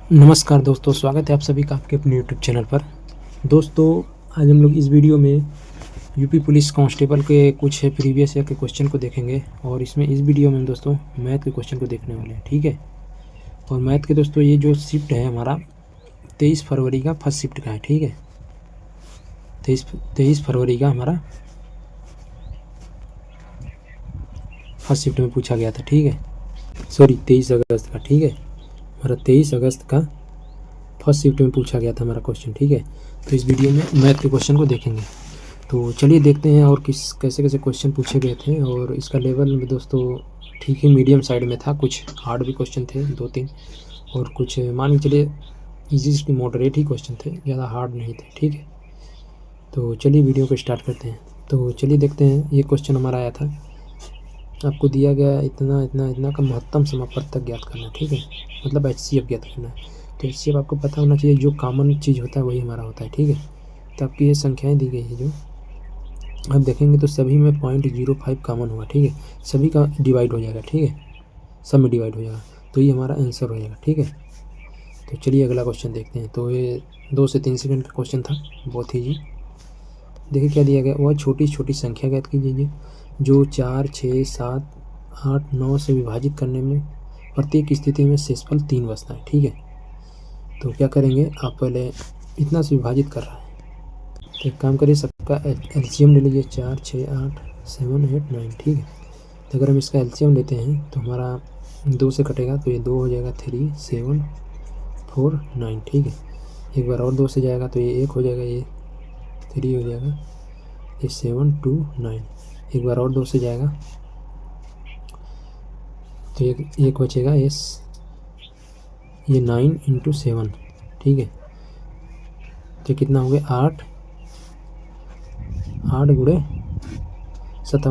नमस्कार दोस्तों, स्वागत है आप सभी का आपके अपने यूट्यूब चैनल पर। दोस्तों, आज हम लोग इस वीडियो में यूपी पुलिस कांस्टेबल के कुछ प्रीवियस ईयर के क्वेश्चन को देखेंगे और इसमें इस वीडियो में दोस्तों मैथ के क्वेश्चन को देखने वाले हैं, ठीक है। और मैथ के दोस्तों ये जो शिफ्ट है हमारा 23 फरवरी का फर्स्ट शिफ्ट का है, ठीक है। 23 फरवरी का हमारा फर्स्ट शिफ्ट में पूछा गया था, ठीक है। सॉरी 23 अगस्त का, ठीक है। हमारा 23 अगस्त का फर्स्ट शिफ्ट में पूछा गया था हमारा क्वेश्चन, ठीक है। तो इस वीडियो में मैथ के क्वेश्चन को देखेंगे। तो चलिए देखते हैं और कैसे कैसे क्वेश्चन पूछे गए थे। और इसका लेवल में दोस्तों ठीक ही मीडियम साइड में था। कुछ हार्ड भी क्वेश्चन थे 2-3, और कुछ मान के चलिए इजी मॉडरेट ही क्वेश्चन थे, ज़्यादा हार्ड नहीं थे, ठीक है। तो चलिए वीडियो को स्टार्ट करते हैं। तो चलिए देखते हैं। ये क्वेश्चन हमारा आया था, आपको दिया गया इतना इतना इतना का महत्तम समापवर्तक ज्ञात करना, ठीक है। मतलब HCF ज्ञात करना है। तो HCF आपको पता होना चाहिए, जो कॉमन चीज़ होता है वही हमारा होता है, ठीक है। तो आपकी ये संख्याएं दी गई है जो अब देखेंगे तो सभी में 0.05 कॉमन होगा, ठीक है। सभी का डिवाइड हो जाएगा, ठीक है। सब में डिवाइड हो जाएगा, तो ये हमारा आंसर हो जाएगा, ठीक है। तो चलिए अगला क्वेश्चन देखते हैं। तो ये 2 से 3 सेकंड का क्वेश्चन था, बहुत ही जी। देखिए क्या दिया गया, वह छोटी छोटी संख्या ज्ञात कीजिए जो 4, 6, 7, 8, 9 से विभाजित करने में प्रत्येक स्थिति में शेषफल 3 बचता है, ठीक है। तो क्या करेंगे, आप पहले इतना से विभाजित कर रहा है, तो एक काम करिए, सबका एलसीएम ले लीजिए। 4, 6, 8, 7, 8, 9, ठीक है। तो अगर हम इसका एलसीएम लेते हैं तो हमारा 2 से कटेगा, तो ये 2 हो जाएगा, 3, 7, 4, 9, ठीक है। एक बार और 2 से जाएगा तो ये 1 हो जाएगा, ये 3 हो जाएगा, ये 7, 2, 9। एक बार और 2 से जाएगा तो एक बचेगा, ये 9 × 7, ठीक है। तो कितना हो गया, 8 गुणे 7,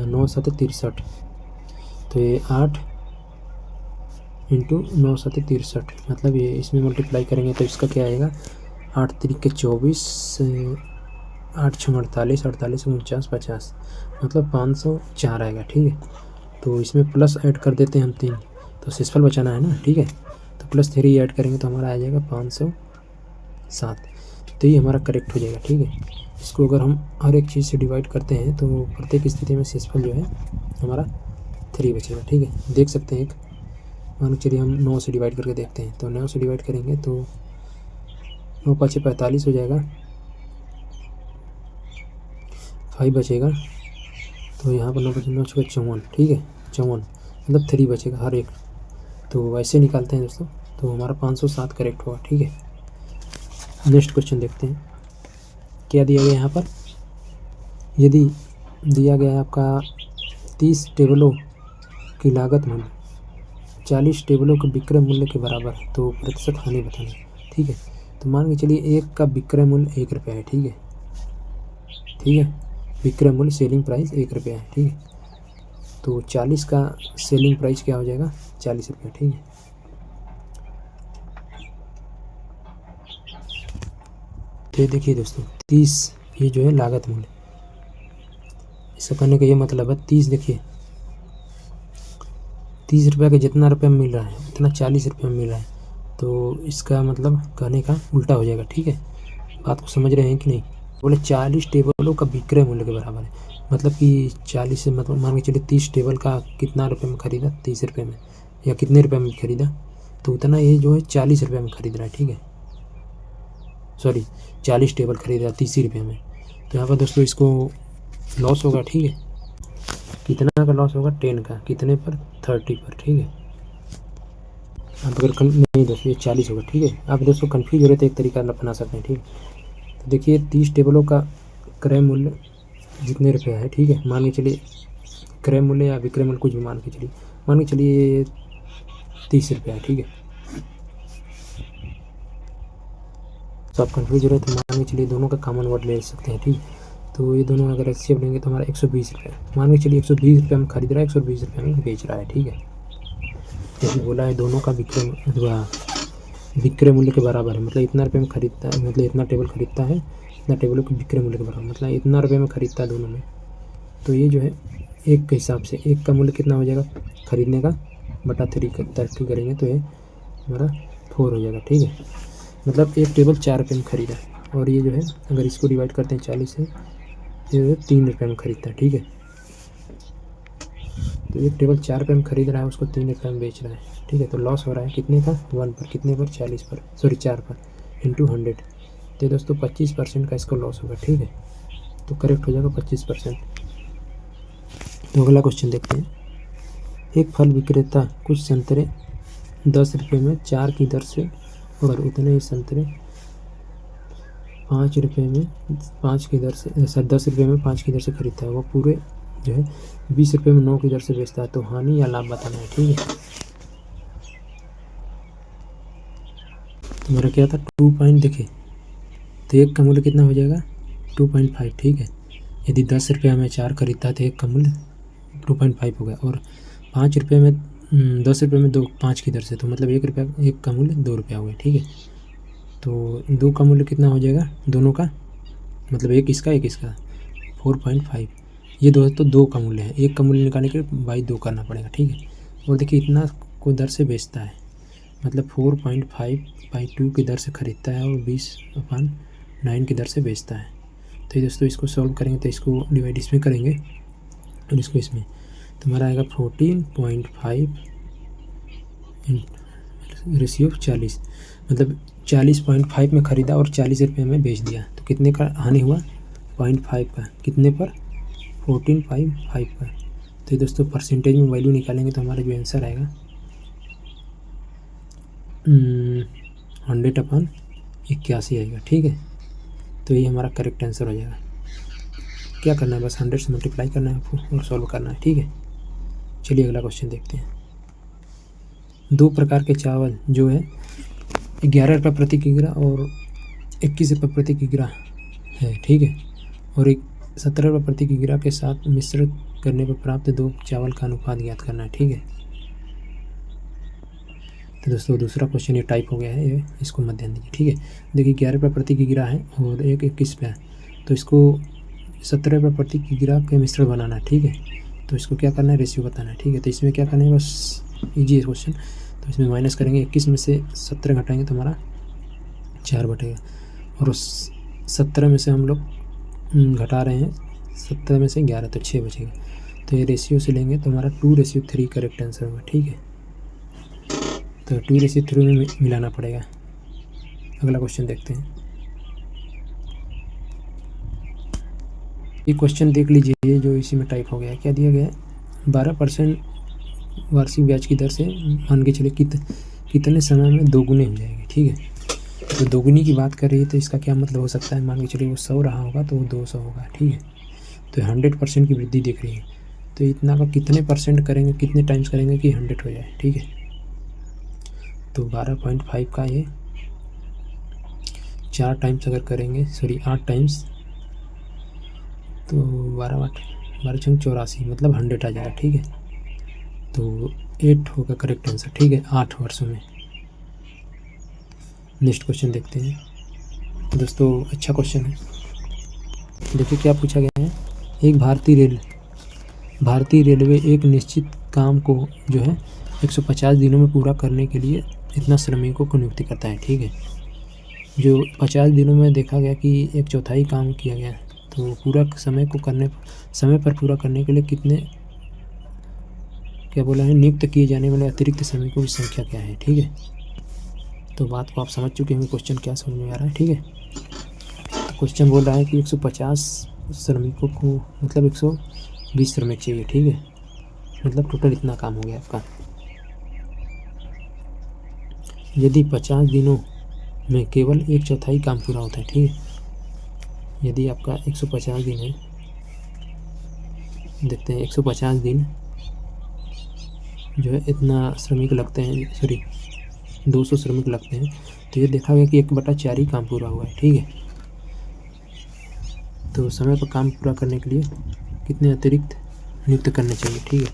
9, 7, 63। तो ये 8 × 9, 7, 63, मतलब ये इसमें मल्टीप्लाई करेंगे तो इसका क्या आएगा, 8 × 24, 8 × 6 48, 48 × 49, 50, मतलब 504 आएगा, ठीक है। तो इसमें प्लस ऐड कर देते हैं हम 3, तो शेषफल बचाना है ना, ठीक है। तो +3 ऐड करेंगे तो हमारा आ जाएगा 507। तो ये हमारा करेक्ट हो जाएगा, ठीक है। इसको अगर हम हर एक चीज़ से डिवाइड करते हैं तो प्रत्येक स्थिति में शेषफल जो है हमारा 3 बचेगा, ठीक है। देख सकते हैं, एक मान चलिए हम 9 से डिवाइड करके देखते हैं। तो 9 से डिवाइड करेंगे तो 9 × 5 = 45 हो जाएगा, 5 बचेगा। तो यहाँ पर 9 × 9 = 54, ठीक है। 54 मतलब 3 बचेगा हर एक। तो वैसे निकालते हैं दोस्तों, तो हमारा 507 करेक्ट होगा, ठीक है। नेक्स्ट क्वेश्चन देखते हैं, क्या दिया गया यहाँ पर। यदि दिया गया है आपका 30 टेबलों की लागत मूल्य 40 टेबलों के विक्रय मूल्य के बराबर है, तो प्रतिशत हानि बताना, ठीक है। तो मान के चलिए एक का विक्रय मूल्य 1 रुपया है, ठीक है, ठीक है। विक्रय मूल्य सेलिंग प्राइस 1 रुपया है, ठीक है। तो 40 का सेलिंग प्राइस क्या हो जाएगा, 40 रुपया, ठीक है। तो देखिए दोस्तों 30 ये जो है लागत मूल्य, इसका करने का ये मतलब है 30, देखिए 30 रुपये का जितना रुपये में मिल रहा है उतना 40 रुपये में मिल रहा है, तो इसका मतलब कहने का उल्टा हो जाएगा, ठीक है। बात को समझ रहे हैं कि नहीं। बोले 40 टेबलों का विक्रय मूल्य के बराबर है, मतलब कि 40 से मतलब मान के चलिए 30 टेबल का कितना रुपये में खरीदा, 30 रुपये में, या कितने रुपये में खरीदा, तो उतना ये जो है 40 रुपये में खरीद रहा है, ठीक है। सॉरी 40 टेबल खरीद रहा है 30 रुपये में। तो यहाँ पर दोस्तों इसको लॉस होगा, ठीक है। कितना का लॉस होगा, 10 का, कितने पर, 30 पर, ठीक है। आप अगर नहीं दोस्तों ये 40 होगा, ठीक है। आप दोस्तों कन्फ्यूज हो रहे थे, एक तरीका अपना सकते हैं, ठीक है। तो देखिए 30 टेबलों का क्रय मूल्य जितने रुपये है, ठीक है। मान के चलिए क्रय मूल्य या विक्रय मूल्य कुछ भी मान के चलिए 30 रुपये है, ठीक है। तो आप कन्फ्यूज हो रहे थे, मान के चलिए दोनों का कॉमन वर्ड ले सकते हैं, ठीक है। तो ये दोनों अगर HCF लेंगे तो हमारा 120 रुपये, मान के चलिए 120 रुपये में खरीद रहा है, 120 रुपये में बेच रहा है, ठीक है। जैसे बोला है दोनों का विक्रय मूल्य के बराबर है, मतलब इतना रुपये में खरीदता है, मतलब इतना टेबल खरीदता है, इतना टेबलों के विक्रय मूल्य के बराबर, मतलब इतना रुपये में खरीदता है दोनों में। तो ये जो है एक के हिसाब से एक का मूल्य कितना हो जाएगा, खरीदने का बटा 3 करेंगे तो ये हमारा 4 हो जाएगा, ठीक है। मतलब एक टेबल 4 रुपये में खरीदा है, और ये जो है अगर इसको डिवाइड करते हैं 40 से, ये जो है 3 रुपये में खरीदता है, ठीक है। तो एक टेबल 4 रुपये में खरीद रहा है, उसको 3 रुपये में बेच रहा है, ठीक है। तो लॉस हो रहा है कितने का, 1 पर, कितने पर, 40 पर, सॉरी 4 पर इंटू 100। तो दोस्तों 25% का इसको लॉस होगा, ठीक है। तो करेक्ट हो जाएगा 25%। तो अगला क्वेश्चन देखते हैं। एक फल विक्रेता कुछ संतरे 10 रुपये में 4 की दर से और उतने ही संतरे 5 रुपये में 5 की दर से 10 रुपये में 5 की दर से खरीदता है। वो पूरे जो है 20 रुपये में 9 की दर से बेचता है। तो हानि या लाभ बताना है, ठीक है। तो मेरा क्या था 2 पॉइंट, देखिए तो एक का मूल्य कितना हो जाएगा 2.5, ठीक है। यदि 10 रुपये में 4 खरीदता है तो एक का मूल्य 2.5 हो गया, और 5 रुपये में 10 रुपये में 2 5 की दर से, तो मतलब 1 रुपया, एक का मूल्य 2 रुपया हो गया, ठीक है। तो 2 का मूल्य कितना हो जाएगा दोनों का, मतलब एक इसका 4.5। ये दोस्तों 2 का मूल्य है, एक का मूल्य निकालने के लिए बाई 2 करना पड़ेगा, ठीक है। और देखिए इतना को दर से बेचता है, मतलब 4.5/2 की दर से खरीदता है और 20/9 की दर से बेचता है। तो ये दोस्तों इसको सॉल्व करेंगे तो इसको डिवाइड इसमें करेंगे और इसको इसमें, तो हमारा आएगा 14.5 रेशियो 40, मतलब 40.5 में ख़रीदा और 40 रुपये में बेच दिया। तो कितने का हानि हुआ 0.5 का, कितने पर 14.5 पर। तो ये दोस्तों परसेंटेज में वैल्यू निकालेंगे तो हमारा जो आंसर आएगा 100/81 आएगा, ठीक है। तो ये हमारा करेक्ट आंसर हो जाएगा। क्या करना है, बस 100 से मल्टीप्लाई करना है आपको और सॉल्व करना है, ठीक है। चलिए अगला क्वेश्चन देखते हैं। 2 प्रकार के चावल जो है 11 रुपये प्रति किग्रा और 21 रुपये प्रति किग्रा है, ठीक है। और एक 17 रुपये प्रति किग्रा के साथ मिश्रित करने पर प्राप्त 2 चावल का अनुपात ज्ञात करना है, ठीक है। तो दोस्तों दूसरा क्वेश्चन ये टाइप हो गया है, ये इसको मत ध्यान दीजिए, ठीक है। देखिए 11 रुपये प्रति किग्रा है और एक 21 रुपये है, तो इसको 17 रुपये प्रति किग्रा के मिश्रण बनाना है, ठीक है। तो इसको क्या करना है, रेशियो बताना है, ठीक है। तो इसमें क्या करना है, बस ईजी है क्वेश्चन। तो इसमें माइनस करेंगे, 21 में से 17 घटाएंगे तो हमारा 4 बटेगा, और उस 17 में से हम लोग घटा रहे हैं 17 में से 11, तो 6 बचेगा। तो ये रेशियो से लेंगे तो हमारा 2:3 करेक्ट आंसर होगा, ठीक है। तो 2:3 में मिलाना पड़ेगा। अगला क्वेश्चन देखते हैं। ये क्वेश्चन देख लीजिए जो इसी में टाइप हो गया है। क्या दिया गया है, 12% वार्षिक ब्याज की दर से मान के चले कितने समय में दोगुनी हो जाएगी, ठीक है। तो दोगुनी की बात कर रही है तो इसका क्या मतलब हो सकता है, मान के चलिए वो 100 रहा होगा तो वो 200 होगा, ठीक है। तो 100% की वृद्धि दिख रही है, तो इतना का कितने परसेंट करेंगे, कितने टाइम्स करेंगे कि 100 हो जाए, ठीक है। तो 12.5 का ये 4 टाइम्स अगर करेंगे, सॉरी 8 टाइम्स, तो 12 × 84 मतलब 100 आ जाएगा, ठीक है। तो 8 होगा करेक्ट आंसर, ठीक है, 8 वर्षों में। नेक्स्ट क्वेश्चन देखते हैं। तो दोस्तों अच्छा क्वेश्चन है, देखिए क्या पूछा गया है। एक भारतीय रेलवे एक निश्चित काम को जो है 150 दिनों में पूरा करने के लिए इतना श्रमिकों को नियुक्ति करता है, ठीक है। जो 50 दिनों में देखा गया कि 1/4 काम किया गया, तो पूरा समय पर पूरा करने के लिए कितने, क्या बोला है, नियुक्त किए जाने वाले अतिरिक्त श्रमिकों की संख्या क्या है, ठीक है। तो बात को आप समझ चुके होंगे, क्वेश्चन क्या समझ में आ रहा है, ठीक है। तो क्वेश्चन बोल रहा है कि 150 श्रमिकों को मतलब 120 श्रमिक चाहिए, ठीक है। मतलब टोटल इतना काम हो गया आपका। यदि 50 दिनों में केवल 1/4 काम पूरा होता है, ठीक है। यदि आपका 150 दिन है, देखते हैं 150 दिन जो है इतना श्रमिक लगते हैं, सॉरी 200 श्रमिक लगते हैं, तो ये देखा गया कि 1/4 ही काम पूरा हुआ है, ठीक है। तो समय पर काम पूरा करने के लिए कितने अतिरिक्त नियुक्त करने चाहिए, ठीक है।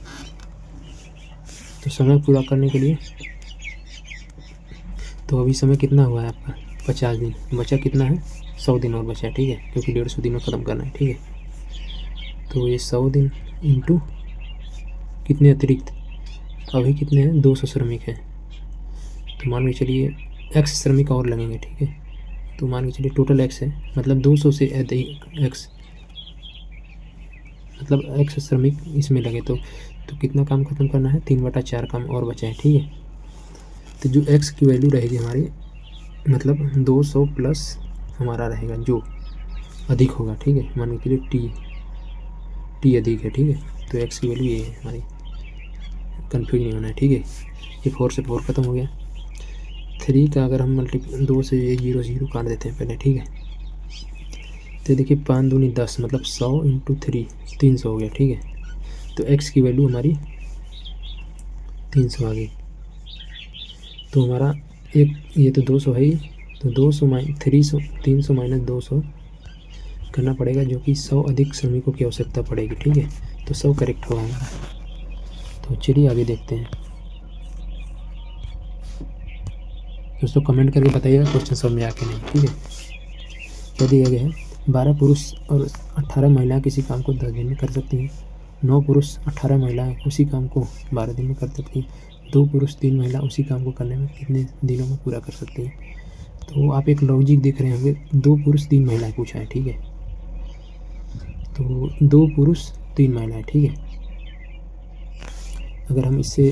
तो समय पूरा करने के लिए, तो अभी समय कितना हुआ है आपका 50 दिन, बचा कितना है 100 दिन और बचा, ठीक है, क्योंकि 150 दिन में ख़त्म करना है, ठीक है। तो ये 100 दिन इंटू कितने अतिरिक्त, अभी कितने हैं 200 श्रमिक हैं, तो मान के चलिए एक्स श्रमिक और लगेंगे, ठीक है। तो मान के चलिए टोटल एक्स है, मतलब 200 से अधिक एक्स, मतलब एक्स श्रमिक इसमें लगे तो कितना काम खत्म करना है, 3/4 काम और बचा है, ठीक है। तो जो एक्स की वैल्यू रहेगी हमारी, मतलब 200 प्लस हमारा रहेगा जो अधिक होगा, ठीक है। मान के चलिए टी अधिक है, ठीक है। तो एक्स की वैल्यू ये है हमारी, कन्फ्यूज नहीं होना है, ठीक है। ये 4 से 4 खत्म हो गया। 3 का अगर हम 2 से 0 0 काट देते हैं पहले, ठीक है। तो देखिए 5 दूनी 10, मतलब 100 × 3 300 हो गया, ठीक है। तो एक्स की वैल्यू हमारी 300 आ गई। तो हमारा एक ये तो 200 है ही, तो 300 माइनस 200 करना पड़ेगा, जो कि 100 अधिक श्रमिकों की आवश्यकता पड़ेगी, ठीक है। तो 100 करेक्ट होगा हमारा। तो चलिए आगे देखते हैं दोस्तों। कमेंट करके बताइएगा क्वेश्चन समझ में आके नहीं, ठीक है। क्या दिया गया है, 12 पुरुष और 18 महिलाएं किसी काम को 10 दिन में कर सकती हैं। 9 पुरुष 18 महिलाएं उसी काम को 12 दिन में कर सकती हैं। 2 पुरुष 3 महिला उसी काम को करने में कितने दिनों में पूरा कर सकती हैं। तो आप एक लॉजिक देख रहे होंगे, 2 पुरुष 3 महिलाएं पूछा है, ठीक है। तो 2 पुरुष 3 महिलाएं, ठीक है। अगर हम इससे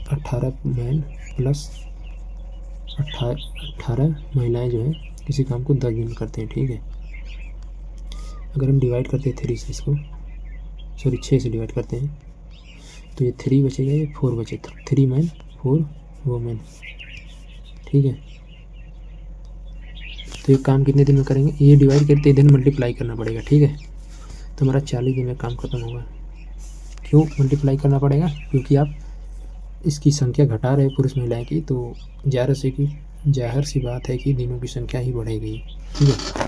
18 मैन प्लस 18 महिलाएं जो है किसी काम को 10 दिन में करते हैं, ठीक है। अगर हम डिवाइड करते हैं 3 से इसको, सॉरी 6 से डिवाइड करते हैं, तो ये 3 बचेगा, ये 4 बचे, 3 मैन 4 वोमेन, ठीक है। तो ये काम कितने दिन में करेंगे, ये डिवाइड करते इधर मल्टीप्लाई करना पड़ेगा, ठीक है। तो हमारा 40 दिन में काम खत्म होगा। क्यों मल्टीप्लाई करना पड़ेगा, क्योंकि आप इसकी संख्या घटा रहे पुरुष महिलाएं की, तो जाहिर सी बात है कि दिनों की संख्या ही बढ़ेगी, ठीक है।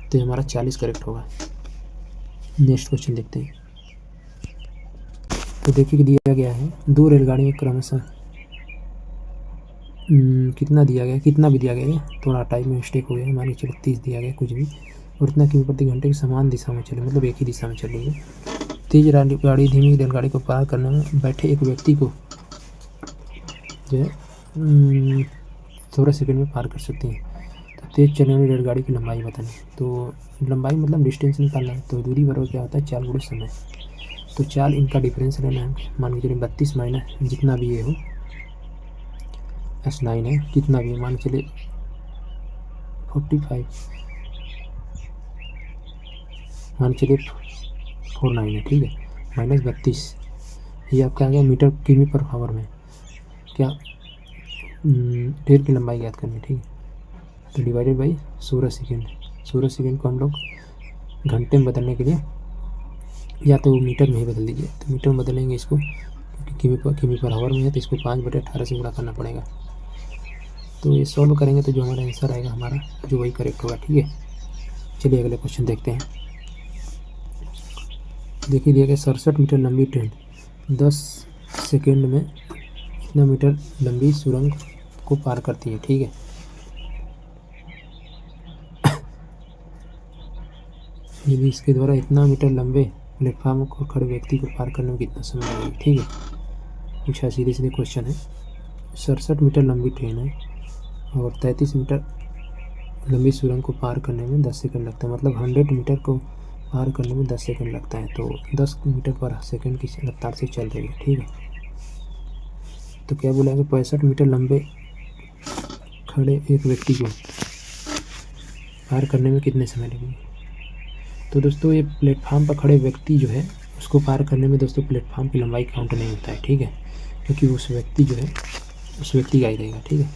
तो हमारा 40 करेक्ट होगा। नेक्स्ट क्वेश्चन देखते हैं। तो देखिए कि दिया गया है 2 रेलगाड़ियाँ क्रमशः कितना दिया गया, कितना भी दिया गया है, थोड़ा टाइम में मिस्टेक हो गया, मान के चलो 30 दिया गया कुछ भी, और इतना किमी प्रति घंटे की समान दिशा में चले, मतलब एक ही दिशा में चलेगी। तेज गाड़ी धीमी रेलगाड़ी को पार करने में बैठे एक व्यक्ति को जो है 16 सेकंड में पार कर सकती हैं। तो तेज चलने वाली रेलगाड़ी की लंबाई बतानी। तो लंबाई मतलब डिस्टेंस निकालना है, तो दूरी बराबर क्या होता है, चाल गुणे समय। तो चाल इनका डिफरेंस लेना है, मान के चलिए 32 माइनस जितना भी ये हो S9 है, कितना भी मान के चलिए 45, मान चलिए 49 है, ठीक है, माइनस 32, ये आपका आ गया मीटर किमी पर आवर में। क्या रेल की लंबाई याद करनी है, ठीक है। तो डिवाइडेड बाई 16 सेकेंड, 16 सेकेंड को हम लोग घंटे में बदलने के लिए या तो मीटर में ही बदल दीजिए, तो मीटर में बदलेंगे इसको, क्योंकि किमी पर आवर में है, तो इसको 5/18 से गुणा करना पड़ेगा। तो ये सॉल्व करेंगे तो जो हमारा आंसर आएगा हमारा, जो वही करेक्ट होगा, ठीक है। चलिए अगले क्वेश्चन देखते हैं। देखिए दिया गया 67 मीटर लंबी ट्रेन 10 सेकेंड में इतना मीटर लंबी सुरंग को पार करती है, ठीक है। यदि इसके द्वारा इतना मीटर लंबे प्लेटफॉर्म को खड़े व्यक्ति को पार करने में कितना समय लगेगा, ठीक है। पूछा सीधे सीधे क्वेश्चन है। 67 मीटर लंबी ट्रेन है और 33 मीटर लंबी सुरंग को पार करने में 10 सेकंड लगता है, मतलब 100 मीटर को पार करने में 10 सेकंड लगता है। तो 10 मीटर पर सेकंड की रफ्तार से चल रही है, ठीक है। तो क्या बोला है, 65 मीटर लंबे खड़े एक व्यक्ति को पार करने में कितने समय लगेंगे। तो दोस्तों ये प्लेटफॉर्म पर खड़े व्यक्ति जो है उसको पार करने में दोस्तों प्लेटफॉर्म की लंबाई काउंट नहीं होता है, ठीक है, क्योंकि उस व्यक्ति जो है उस व्यक्ति का ही रहेगा, ठीक है।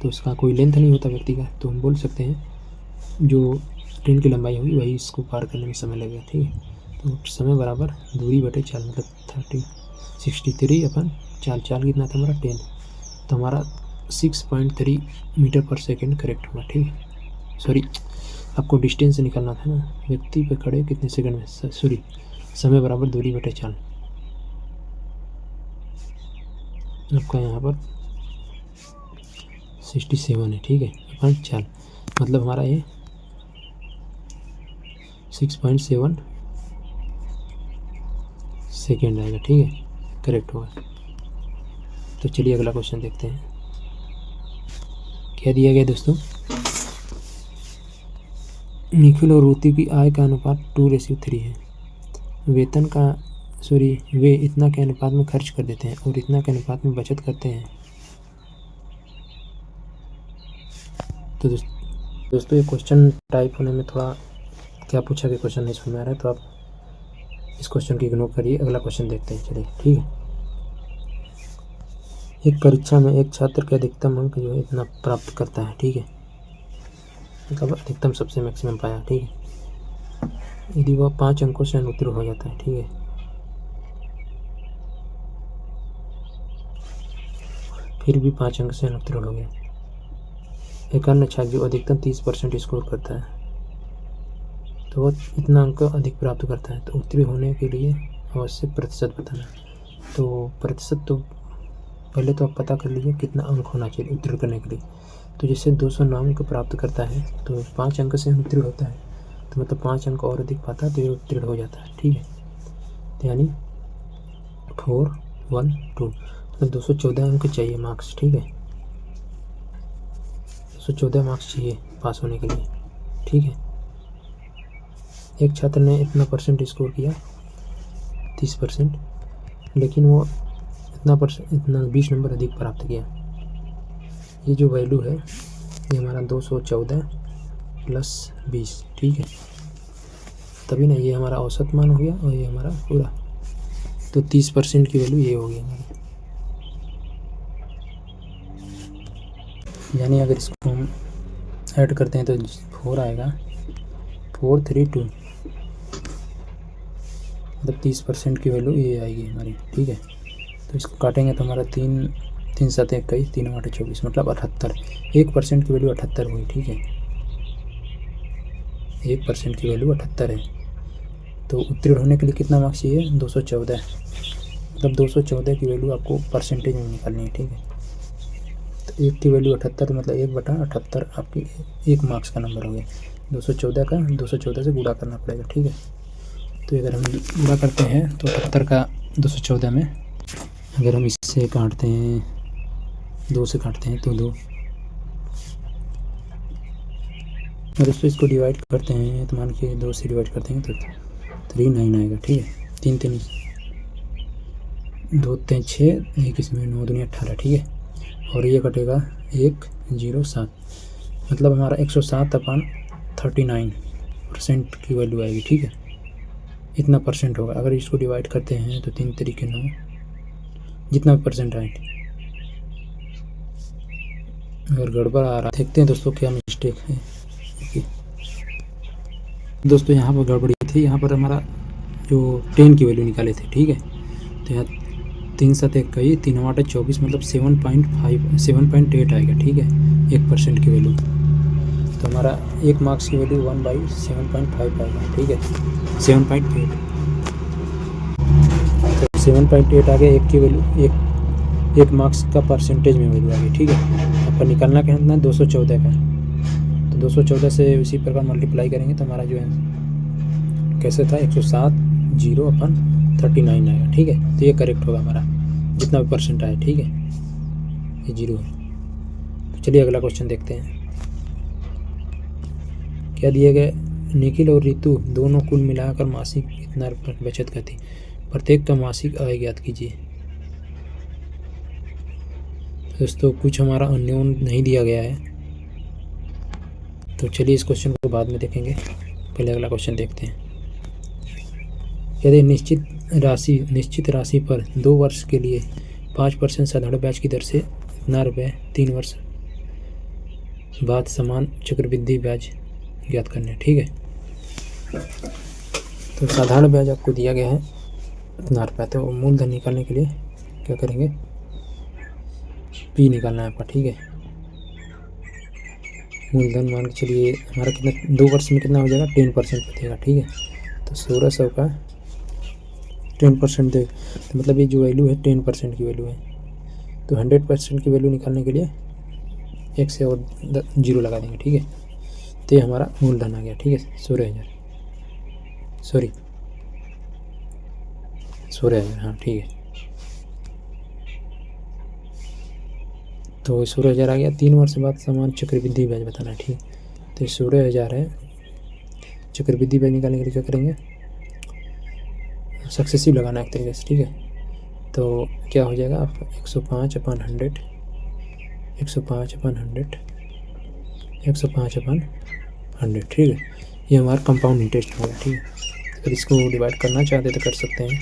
तो उसका कोई लेंथ नहीं होता व्यक्ति का, तो हम बोल सकते हैं जो ट्रेन की लंबाई होगी वही इसको पार करने में समय लगेगा, ठीक है। तो समय बराबर दूरी बटे चाल, मतलब 63 अपन चाल कितना था हमारा 10, तो हमारा 6.3 मीटर पर सेकेंड करेक्ट होगा, ठीक है। सॉरी आपको डिस्टेंस निकालना था ना, व्यक्ति पे खड़े कितने सेकंड में, सॉरी समय बराबर दूरी बटे चाल, आपका यहाँ पर 67 है, ठीक है, अपन चाल, मतलब हमारा ये 6.7 सेकेंड आएगा, ठीक है, करेक्ट होगा। तो चलिए अगला क्वेश्चन देखते हैं। क्या दिया गया दोस्तों, निखिल और रुति की आय का अनुपात 2:3 है। वेतन का वे इतना के अनुपात में खर्च कर देते हैं और इतना के अनुपात में बचत करते हैं। तो दोस्तों ये क्वेश्चन टाइप होने में थोड़ा क्या पूछा गया क्वेश्चन नहीं समझ में आ रहा है, तो आप इस क्वेश्चन की इग्नोर करिए, अगला क्वेश्चन देखते हैं। चलिए ठीक है। एक परीक्षा में एक छात्र के अधिकतम अंक जो है इतना प्राप्त करता है, ठीक है, मतलब अधिकतम सबसे मैक्सिमम पाया, ठीक है, यदि वह 5 अंकों से अनुत्तीर्ण हो जाता है, ठीक है, फिर भी 5 अंक से अनुत्तीर्ण हो गया। एक अन्य छात्र जो अधिकतम 30% स्कोर करता है तो वह इतना अंक अधिक प्राप्त करता है, तो उत्तीर्ण होने के लिए आवश्यक प्रतिशत बताना। तो प्रतिशत तो पहले तो आप पता कर लीजिए कितना अंक होना चाहिए उत्तीर्ण करने के लिए। तो जैसे 209 अंक प्राप्त करता है तो 5 अंक से उत्तीर्ण होता है, तो मतलब 5 अंक और अधिक पाता है तो ये उत्तीर्ण हो जाता है, ठीक है। तो यानी 412 मतलब 214 अंक चाहिए मार्क्स, ठीक है, 214 मार्क्स चाहिए पास होने के लिए, ठीक है। एक छात्र ने इतना परसेंट स्कोर किया 30%, लेकिन वो इतना 20 नंबर अधिक प्राप्त किया। ये जो वैल्यू है ये हमारा 214 + 20, ठीक है, तभी ना ये हमारा औसत मान हो गया और ये हमारा पूरा, तो 30% की वैल्यू ये हो गई हमारी। यानी अगर इसको हम ऐड करते हैं तो 4 आएगा, 432 मतलब 30% की वैल्यू ये आएगी हमारी, ठीक है। तो इसको काटेंगे तो हमारा 3 7 21 3 8 24 मतलब 78, 1% की वैल्यू 78 हुई, ठीक है, 1% की वैल्यू 78 है। तो उत्तीर्ण होने के लिए कितना मार्क्स चाहिए, 214, मतलब 214 की वैल्यू आपको परसेंटेज में निकालनी है, ठीक है। तो 1 की वैल्यू 78 मतलब 1/78 आपकी 1 मार्क्स का नंबर हो गया। 214 से गुणा करना पड़ेगा, ठीक है। तो अगर हम गुणा करते हैं तो 78 का 214 में अगर हम इससे काटते हैं, 2 से काटते हैं तो 2, अगर इसको डिवाइड करते हैं तो मान के 2 से डिवाइड करते हैं तो 39 आएगा, ठीक है। 3 3 2 3 6 1 इसमें 9 दूनी 18, ठीक है, और ये कटेगा 107 मतलब हमारा 107/39% की वैल्यू आएगी, ठीक है, इतना परसेंट होगा। अगर इसको डिवाइड करते हैं तो 3 तरीके 9 जितना परसेंट आए। अगर गड़बड़ आ रहा देखते हैं दोस्तों क्या मिस्टेक है। दोस्तों यहाँ पर गड़बड़ी थी, यहाँ पर हमारा जो 10 की वैल्यू निकाले थे, ठीक है, तो यहाँ 3 7 21 3 8 24 मतलब 7.8 आएगा, ठीक है, 1% की वैल्यू। तो हमारा 1 मार्क्स की वैल्यू 1/7.5 आएगा, ठीक है, 7.8, तो 7.8 आ गया 1 की वैल्यू, 1 मार्क्स का परसेंटेज में वैल्यू आ गई, ठीक है। आपका निकालना क्या है 214 का, तो 214 से इसी प्रकार मल्टीप्लाई करेंगे तो हमारा जो है कैसे था 107/39 आएगा, ठीक है। तो ये करेक्ट होगा हमारा जितना भी परसेंट आया, ठीक है, ये 0 है। तो चलिए अगला क्वेश्चन देखते हैं। क्या दिया गया, निखिल और रितु दोनों कुल मिलाकर मासिक कितना बचत करती, प्रत्येक का मासिक आय ज्ञात कीजिए। दोस्तों कुछ हमारा अननोन नहीं दिया गया है, तो चलिए इस क्वेश्चन को बाद में देखेंगे, पहले अगला क्वेश्चन देखते हैं। यदि निश्चित राशि पर 2 वर्ष के लिए 5% साधारण ब्याज की दर से इतना रुपये 3 वर्ष बाद समान चक्रवृद्धि ब्याज ज्ञात करना है, ठीक है। तो साधारण ब्याज आपको दिया गया है इतना रुपया, तो मूलधन निकालने के लिए क्या करेंगे, P निकालना है आपका, ठीक है। मूलधन मान के चलिए हमारा कितना 2 वर्ष में कितना हो जाएगा 10% बचेगा, ठीक है। तो 1600 का 10% दे, तो मतलब ये जो वैल्यू है 10% की वैल्यू है। तो 100% की वैल्यू निकालने के लिए 1 से और 0 लगा देंगे, ठीक है। तो ये हमारा मूलधन आ गया, ठीक है, 16,000 हाँ ठीक है। तो 16,000 आ गया। 3 वर्ष बाद समान चक्रवृद्धि ब्याज बताना है, ठीक है। तो 16,000 है, चक्रवृद्धि ब्याज निकालने के लिए क्या करेंगे, सक्सेसिव लगाना है एक तरीके से, ठीक है। तो क्या हो जाएगा, 105/100, 105/100, 105/100, ठीक है। ये हमारा कंपाउंड इंटरेस्ट होगा, ठीक है। अगर इसको डिवाइड करना चाहते तो कर सकते हैं।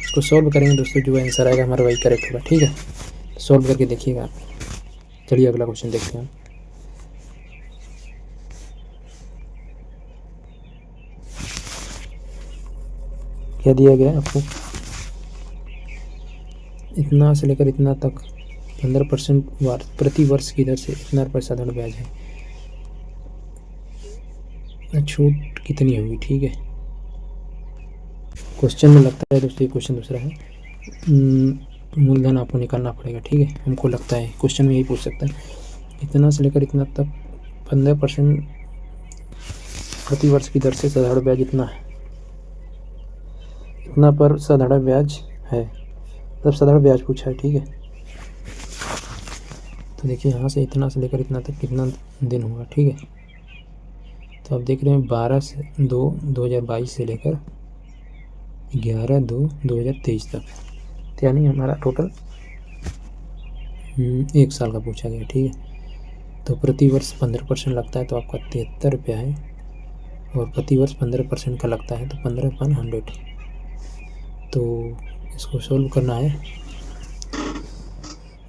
इसको सॉल्व करेंगे दोस्तों, जो आंसर आएगा हमारा वही करेक्ट होगा, ठीक है। सॉल्व करके देखिएगा आप। चलिए अगला क्वेश्चन देखते हैं। क्या दिया गया है आपको, इतना से लेकर इतना तक 15% प्रति वर्ष की दर से इतना रुपये साधारण ब्याज है, छूट कितनी होगी, ठीक है। क्वेश्चन में लगता है दोस्तों, ये क्वेश्चन दूसरा है, मूलधन आपको निकालना पड़ेगा, ठीक है। हमको लगता है क्वेश्चन में यही पूछ सकता है, इतना से लेकर इतना तक 15% प्रति वर्ष की दर से साधारण ब्याज इतना है, इतना पर साधारण ब्याज है, मतलब साधारण ब्याज पूछा है, ठीक है। तो देखिए यहाँ से इतना से लेकर इतना तक कितना दिन होगा, ठीक है। तो आप देख रहे हैं 12/2/2022 से लेकर 11/2/2023 तक, तो यानी हमारा टोटल 1 साल का पूछा गया, ठीक है। तो प्रति वर्ष 15% लगता है, तो आपका 73 रुपया है, और प्रति वर्ष 15% का लगता है, तो 15/100। तो इसको सोल्व करना है,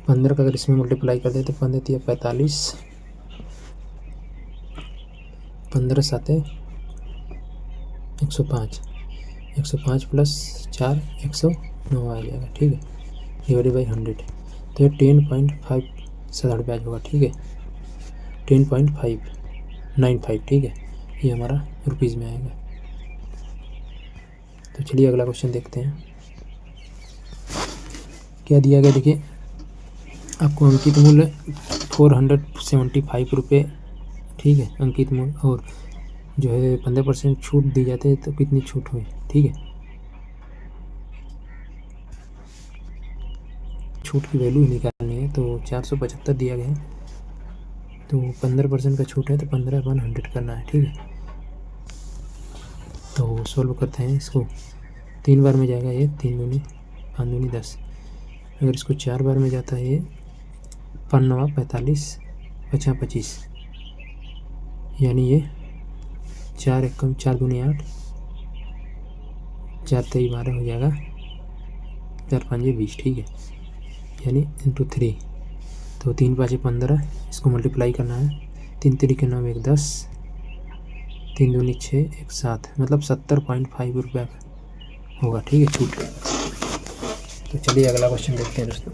15 का अगर इसमें मल्टीप्लाई कर दे तो 15 × 45, 15 × 7 = 105, 105 + 4 109 आ जाएगा, ठीक है, डिवाइडेड बाई 100। तो ये 10.5 साधारण ब्याज होगा, ठीक है, 10.595, ठीक है। ये हमारा रुपीज़ में आएगा। तो चलिए अगला क्वेश्चन देखते हैं। क्या दिया गया, देखिए आपको अंकित मूल्य 475 रुपये, ठीक है, अंकित मूल्य, और जो है 15% छूट दी जाती है, तो कितनी छूट हुई, ठीक है। छूट की वैल्यू निकालनी है, तो 475 दिया गया है, तो 15% का छूट है, तो 15/100 करना है, ठीक है। तो सॉल्व करते हैं इसको, 3 बार में जाएगा ये, 3 दूनी 5 दूनी 10, अगर इसको 4 बार में जाता है ये 5 9 45 5 25, यानी ये 4 एकम 4 दूनी 8, 4 3 12 हो जाएगा, 4 5 20, ठीक है, यानी इंटू 3, तो 3 5 15, इसको मल्टीप्लाई करना है, 3 3 9 1 10, 3 दूनी 6 1 7, मतलब 70.5 रुपया होगा, ठीक है, छूट। तो चलिए अगला क्वेश्चन देखते हैं दोस्तों।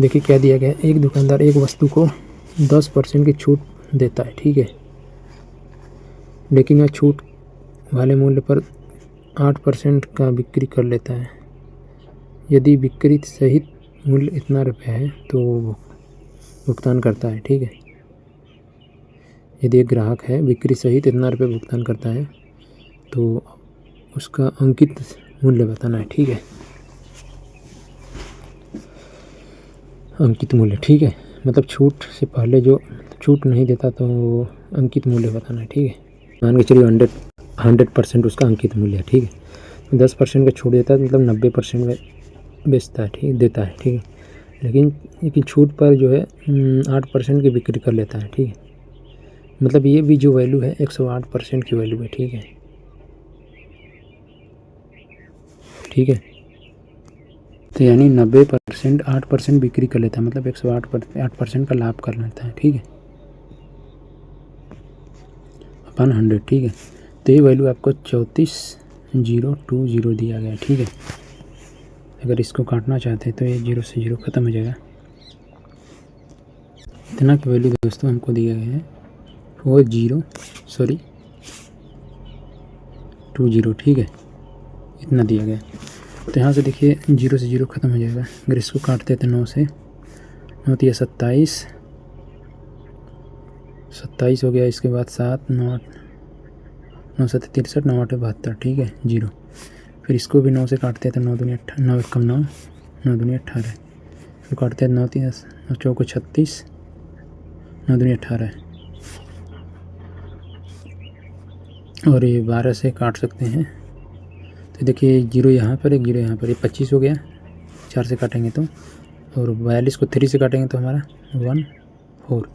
देखिए क्या दिया गया है, एक दुकानदार एक वस्तु को 10% की छूट देता है, ठीक है, लेकिन वह छूट वाले मूल्य पर 8% का बिक्री कर लेता है। यदि बिक्री सहित मूल्य इतना रुपया है तो भुगतान करता है, ठीक है। यदि एक ग्राहक है, बिक्री सहित इतना रुपये भुगतान करता है, तो उसका अंकित मूल्य बताना है, ठीक है, अंकित मूल्य, ठीक है, मतलब छूट से पहले जो छूट नहीं देता तो अंकित मूल्य बताना है, ठीक है। मान के चलिए 100% उसका अंकित मूल्य है, ठीक है। 10% का छूट देता है, मतलब 90% में बेचता है, ठीक देता है, ठीक है। लेकिन छूट पर जो है 8% की बिक्री कर लेता है, ठीक है, मतलब ये भी जो वैल्यू है 108% की वैल्यू है, ठीक है, ठीक है। तो यानी 90% 8% बिक्री कर लेता है, मतलब 108% का लाभ कर लेता है, ठीक है, अपन 100, ठीक है। तो ये वैल्यू आपको 34,020 दिया गया है, ठीक है। अगर इसको काटना चाहते हैं तो ये 0 से 0 ख़त्म हो जाएगा। इतना की वैल्यू दोस्तों हमको दिया गया है, वो 20, ठीक है, इतना दिया गया। तो यहाँ से देखिए 0 से 0 ख़त्म हो जाएगा। अगर इसको काटते हैं तो 9 से 9 तो 27 हो गया, इसके बाद 7 9 9 7 63 9 8 72, ठीक है, 0। फिर इसको भी 9 से काटते हैं तो 9 दूनी 9 1 9 9 दूनी 18, फिर काटते हैं 9 3 चौको 36, 9 दूनी 18 और ये 12 से काट सकते हैं। तो देखिए 0 यहाँ पर, 1 0 यहाँ पर, ये 25 हो गया 4 से काटेंगे तो, और 42 को 3 से काटेंगे तो हमारा 1 4,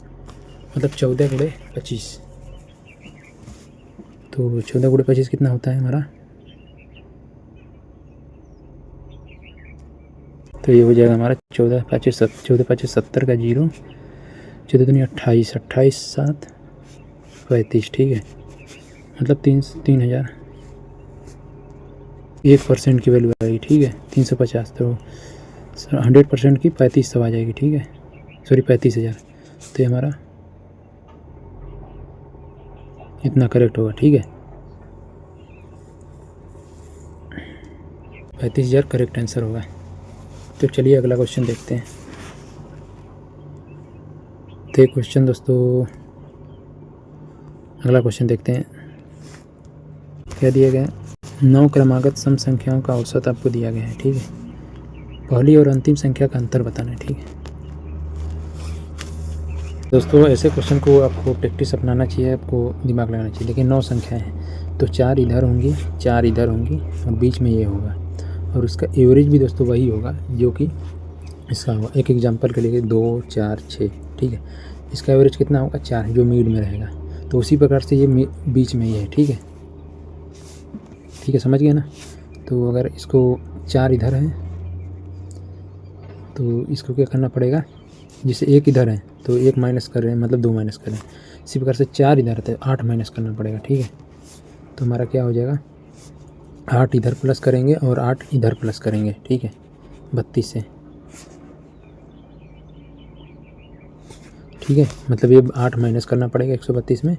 मतलब 14 गुणे 25। तो 14 गुणे 25 कितना होता है हमारा, तो ये हो जाएगा हमारा 14 5 70 का 0, 14 दूनी 28, 28 7 35, ठीक है, मतलब 3000 1% की वैल्यू आएगी, ठीक है, 350। तो 100% की 3500 आ जाएगी, ठीक है, सॉरी 35,000। तो ये हमारा इतना करेक्ट होगा, ठीक है, 35,000 करेक्ट आंसर होगा। तो चलिए अगला क्वेश्चन देखते हैं। तो क्वेश्चन दोस्तों, अगला क्वेश्चन देखते हैं क्या दिया गया। 9 क्रमागत सम संख्याओं का औसत आपको दिया गया है, ठीक है, पहली और अंतिम संख्या का अंतर बताना है, ठीक है। दोस्तों ऐसे क्वेश्चन को आपको प्रैक्टिस अपनाना चाहिए, आपको दिमाग लगाना चाहिए। लेकिन 9 संख्याएं हैं तो 4 इधर होंगी, 4 इधर होंगी और बीच में ये होगा, और उसका एवरेज भी दोस्तों वही होगा जो कि इसका होगा। एक एग्जांपल के लिए 2 4 6, ठीक है, इसका एवरेज कितना होगा 4, जो मिड में रहेगा। तो उसी प्रकार से ये बीच में ही है, ठीक है, ठीक है, समझ गए ना। तो अगर इसको 4 इधर है तो इसको क्या करना पड़ेगा, जैसे 1 इधर है तो 1 माइनस कर रहे हैं, मतलब 2 माइनस कर रहे हैं। इसी प्रकार से 4 इधर है तो 8 माइनस करना पड़ेगा, ठीक है। तो हमारा क्या हो जाएगा, 8 इधर प्लस करेंगे और 8 इधर प्लस करेंगे, ठीक है, 32 से, ठीक है, मतलब ये 8 माइनस करना पड़ेगा 132 में,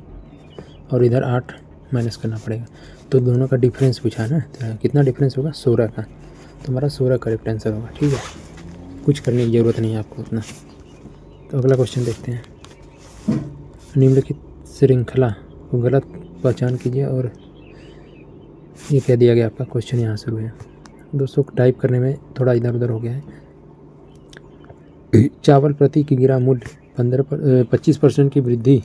और इधर 8 माइनस करना पड़ेगा। तो दोनों का डिफरेंस पूछा ना, तो कितना डिफरेंस होगा 16 का। तो हमारा 16 करेक्ट आंसर होगा, ठीक है, कुछ करने की ज़रूरत नहीं है आपको उतना। तो अगला क्वेश्चन देखते हैं। निम्नलिखित श्रृंखला को गलत पहचान कीजिए, और ये क्या दिया गया आपका क्वेश्चन यहाँ शुरू है। दोस्तों टाइप करने में थोड़ा इधर उधर हो गया है। चावल प्रति किलोग्राम मूल्य 25% की वृद्धि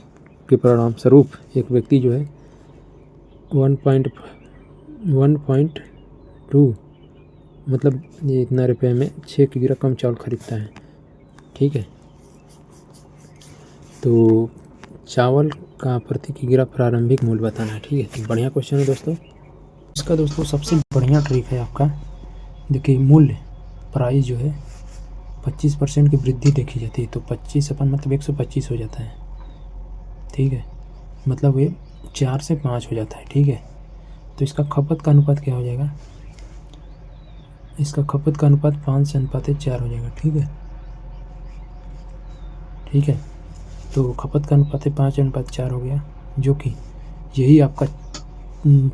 के परिणाम स्वरूप एक व्यक्ति जो है 1.2 मतलब ये इतना रुपये में 6 किलोग्राम कम चावल खरीदता है, ठीक है। तो चावल का प्रति किलोग्राम प्रारंभिक मूल्य बताना है, ठीक है। तो बढ़िया क्वेश्चन है दोस्तों। इसका दोस्तों सबसे बढ़िया ट्रिक है आपका, देखिए मूल्य प्राइस जो है 25% की वृद्धि देखी जाती है, तो 25 अपन मतलब 125 हो जाता है, ठीक है, मतलब ये 4 से 5 हो जाता है, ठीक है। तो इसका खपत का अनुपात क्या हो जाएगा, इसका खपत का अनुपात 5:4 हो जाएगा, ठीक है, ठीक है। तो खपत का अनुपात 5:4 हो गया, जो कि यही आपका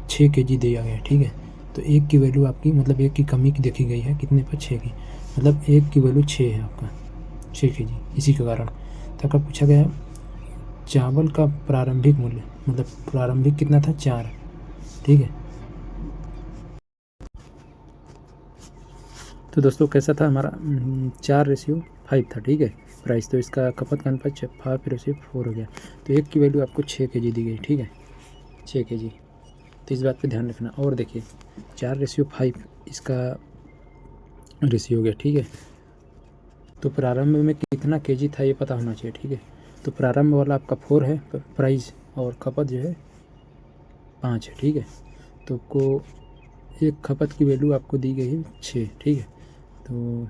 6 kg दिया गया है, ठीक है। तो 1 की वैल्यू आपकी मतलब 1 की कमी की देखी गई है, कितने पर 6 की, मतलब 1 की वैल्यू 6 है आपका, 6 kg। इसी के कारण तो आपका पूछा गया चावल का प्रारंभिक मूल्य, मतलब प्रारंभिक कितना था 4, ठीक है। तो दोस्तों कैसा था हमारा 4:5 था, ठीक है, प्राइस। तो इसका खपत का अनुपात 5:4 हो गया। तो 1 की वैल्यू आपको 6 kg दी गई, ठीक है, 6 kg। तो इस बात पे ध्यान रखना। और देखिए 4:5 इसका रेशियो हो गया, ठीक है। तो प्रारंभ में कितना kg था ये पता होना चाहिए, ठीक है। तो प्रारंभ वाला आपका 4 है प्राइस, और खपत जो है 5 है, ठीक है। तो को एक खपत की वैल्यू आपको दी गई है 6, ठीक है। तो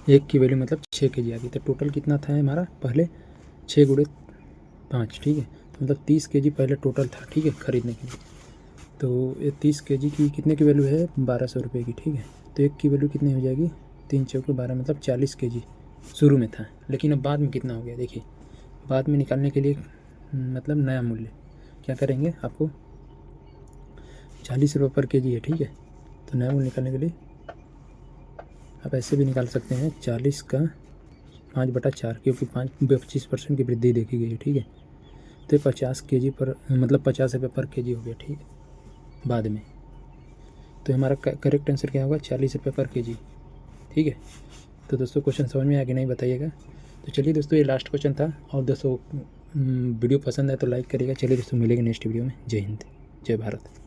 1 की वैल्यू मतलब 6 kg आ गई। तो टोटल कितना था हमारा, पहले 6 × 5, ठीक है, तो मतलब 30 kg पहले टोटल था, ठीक है, ख़रीदने के लिए। तो ये 30 kg की कितने की वैल्यू है 1200 रुपये की, ठीक है। तो 1 की वैल्यू कितनी हो जाएगी 3 × 12 मतलब 40 kg शुरू में था। लेकिन अब बाद में कितना हो गया, देखिए बाद में निकालने के लिए मतलब नया मूल्य क्या करेंगे, आपको 40 रुपये पर kg है, ठीक है। तो नया मूल्य निकालने के लिए आप ऐसे भी निकाल सकते हैं 40 का 5/4, क्योंकि 25% की वृद्धि देखी गई है, ठीक है। तो 50 kg पर मतलब 50 रुपये पर kg हो गया, ठीक है, बाद में। तो हमारा करेक्ट आंसर क्या होगा 40 रुपये पर kg, ठीक है। तो दोस्तों क्वेश्चन समझ में आ गया नहीं बताइएगा। तो चलिए दोस्तों ये लास्ट क्वेश्चन था। और दोस्तों वीडियो पसंद है तो लाइक करिएगा। चलिए दोस्तों मिलेंगे नेक्स्ट वीडियो में। जय हिंद, जय भारत।